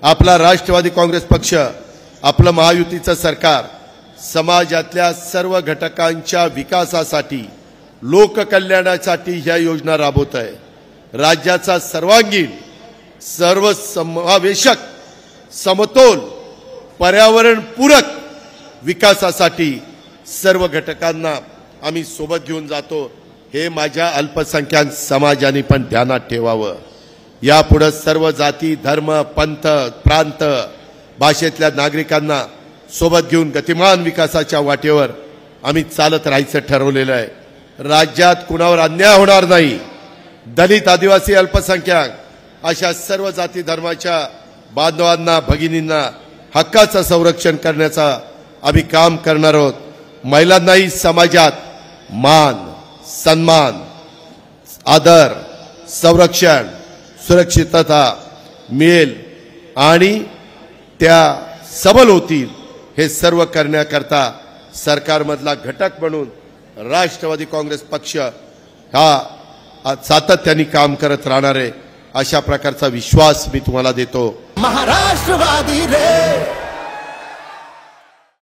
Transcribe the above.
आपला राष्ट्रवादी काँग्रेस पक्ष, आपलं महायुतीचं सरकार समाजातल्या सर्व घटकांच्या विकासासाठी, लोककल्याणासाठी ह्या योजना राबवत आहे। राज्याचा सर्वांगीण, सर्वसमावेशक, समतोल, पर्यावरणपूरक विकासासाठी सर्व घटकांना आम्ही सोबत घेऊन जातो। हे माझ्या अल्पसंख्याक समाजाने पण ध्यानात ठेवावं। यापुढे सर्व जाती, धर्म, पंथ, प्रांत, भाषेतल्या नागरिकांना सोबत घेऊन गतिमान विकासाच्या वाटेवर आम्ही चालत राहायचं ठरवलेलं आहे। राज्यात कुणावर अन्याय होणार नाही। दलित, आदिवासी, अल्पसंख्याक अशा सर्व जाती धर्माच्या बांधवांना, भगिनींना हक्काचं संरक्षण करण्याचा आम्ही काम करणार आहोत। महिलांनाही समाजात मान, सन्मान, आदर, संरक्षण, सुरक्षितता मिळेल आणि त्या सबल होतील हे सर्व करण्याकरता सरकारमधला घटक म्हणून राष्ट्रवादी काँग्रेस पक्ष हा सातत्याने काम करत राहणार आहे। अशा प्रकारचा विश्वास मी तुम्हाला देतो। महाराष्ट्रवादी रे।